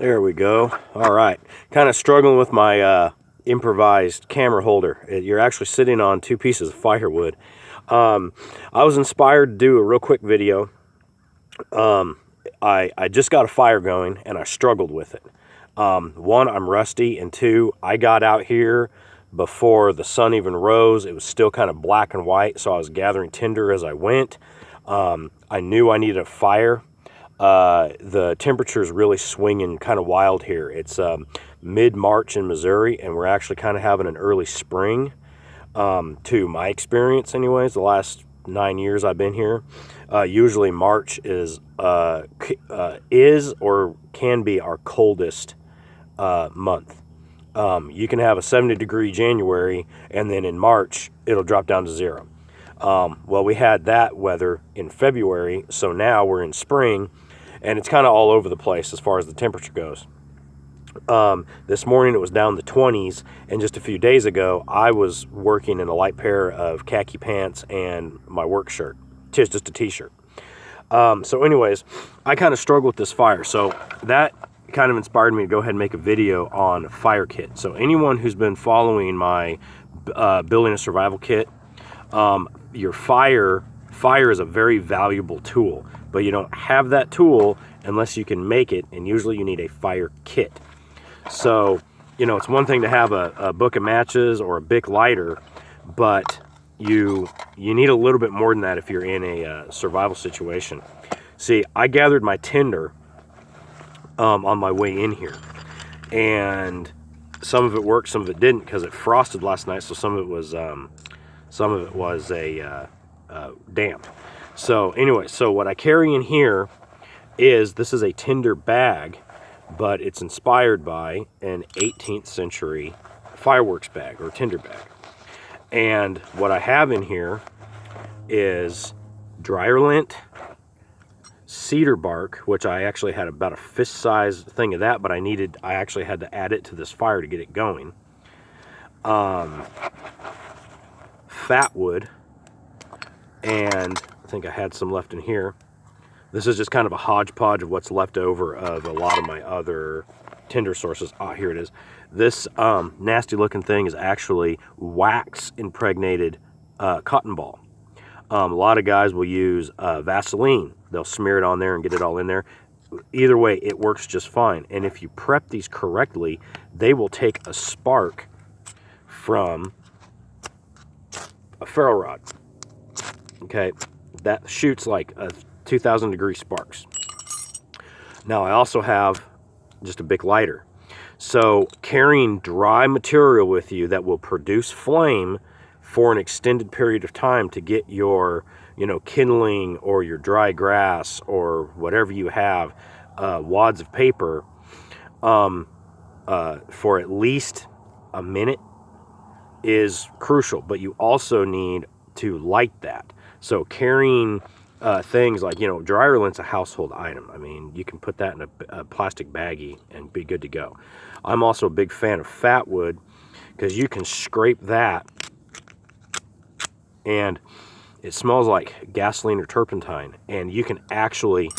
There we go. All right. Kind of struggling with my improvised camera holder. You're actually sitting on two pieces of firewood. I was inspired to do a real quick video. I just got a fire going and I struggled with it. One, I'm rusty, and two, I got out here before the sun even rose. It was still kind of black and white, so I was gathering tinder as I went. I knew I needed a fire. The temperature is really swinging kind of wild here. It's mid-March in Missouri, and we're actually kind of having an early spring, to my experience anyways. The last 9 years I've been here, usually March is or can be our coldest month. You can have a 70-degree January, and then in March it'll drop down to 0. Well, we had that weather in February, so now we're in spring, and it's kind of all over the place as far as the temperature goes. This morning it was down to 20s, and just a few days ago I was working in a light pair of khaki pants and my work shirt, just a t-shirt. So anyways, I kind of struggled with this fire, so that kind of inspired me to go ahead and make a video on fire kit. So anyone who's been following my building a survival kit, your fire is a very valuable tool, but you don't have that tool unless you can make it, and usually you need a fire kit. So, you know, it's one thing to have a book of matches or a Bic lighter, but you need a little bit more than that if you're in a survival situation. See, I gathered my tinder on my way in here, and some of it worked, some of it didn't, because it frosted last night, so some of it was damp. So anyway, so what I carry in here is, this is a Tinder bag, but it's inspired by an 18th century fireworks bag or Tinder bag. And what I have in here is dryer lint, cedar bark, which I actually had about a fist-sized thing of that, but I actually had to add it to this fire to get it going. Fat wood, and I think I had some left in here. This is just kind of a hodgepodge of what's left over of a lot of my other tinder sources. Ah, here it is. This nasty looking thing is actually wax impregnated cotton ball. A lot of guys will use Vaseline. They'll smear it on there and get it all in there. Either way, it works just fine. And if you prep these correctly, they will take a spark from a ferro rod. Okay, that shoots like a 2,000 degree sparks. Now I also have just a Bic lighter. So carrying dry material with you that will produce flame for an extended period of time to get your, kindling or your dry grass or whatever you have, wads of paper, for at least a minute is crucial. But you also need to light that. So carrying things like, dryer lint's a household item. I mean, you can put that in a plastic baggie and be good to go. I'm also a big fan of fat wood, because you can scrape that and it smells like gasoline or turpentine, and you can actually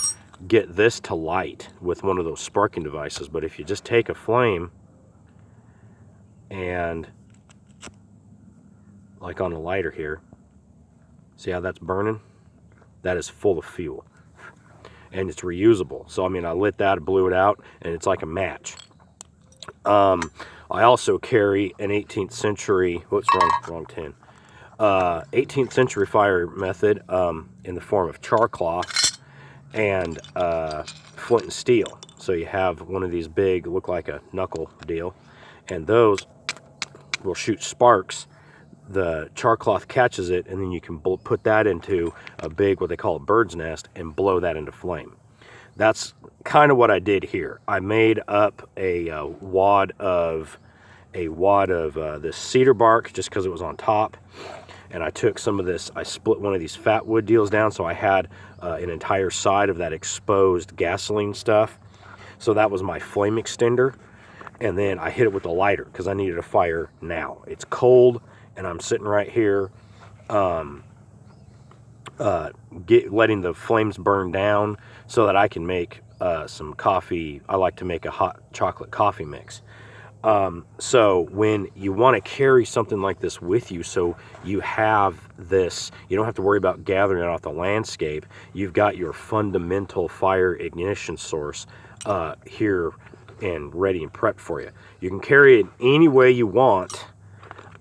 get this to light with one of those sparking devices. But if you just take a flame and, like on a lighter here, see how that's burning? That is full of fuel, and it's reusable. So I mean, I lit that, blew it out, and it's like a match. I also carry an 18th century, wrong tin, 18th century fire method, in the form of char cloth and flint and steel. So you have one of these big, look like a knuckle deal, and those will shoot sparks. The char cloth catches it, and then you can put that into a big, what they call a bird's nest, and blow that into flame. That's kind of what I did here. I made up a wad of this cedar bark just because it was on top, and I took some of this, I split one of these fat wood deals down, so I had an entire side of that exposed gasoline stuff. So that was my flame extender, and then I hit it with a lighter because I needed a fire now. It's cold, and I'm sitting right here letting the flames burn down so that I can make some coffee. I like to make a hot chocolate coffee mix. So when you want to carry something like this with you, so you have this, you don't have to worry about gathering it off the landscape. You've got your fundamental fire ignition source here and ready and prepped for you. You can carry it any way you want.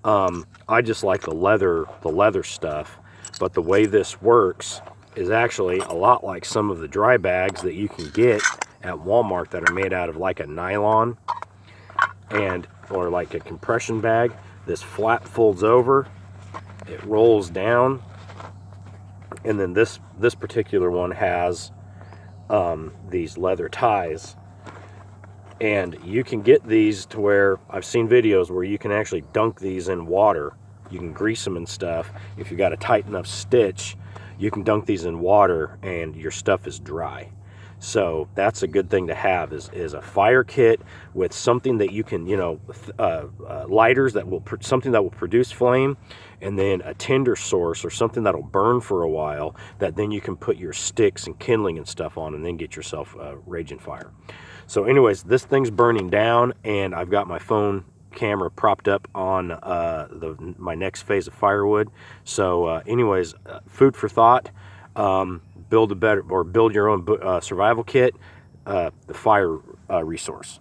I just like the leather stuff, but the way this works is actually a lot like some of the dry bags that you can get at Walmart that are made out of like a nylon or like a compression bag. This flap folds over, it rolls down, and then this particular one has these leather ties. And you can get these to where, I've seen videos where you can actually dunk these in water. You can grease them and stuff. If you got a tight enough stitch, you can dunk these in water and your stuff is dry. So that's a good thing to have, is a fire kit with something that you can, lighters something that will produce flame, and then a tinder source or something that'll burn for a while, that then you can put your sticks and kindling and stuff on and then get yourself a raging fire. So anyways, this thing's burning down, and I've got my phone camera propped up on my next phase of firewood. So anyways, food for thought. Build your own survival kit, the fire resource.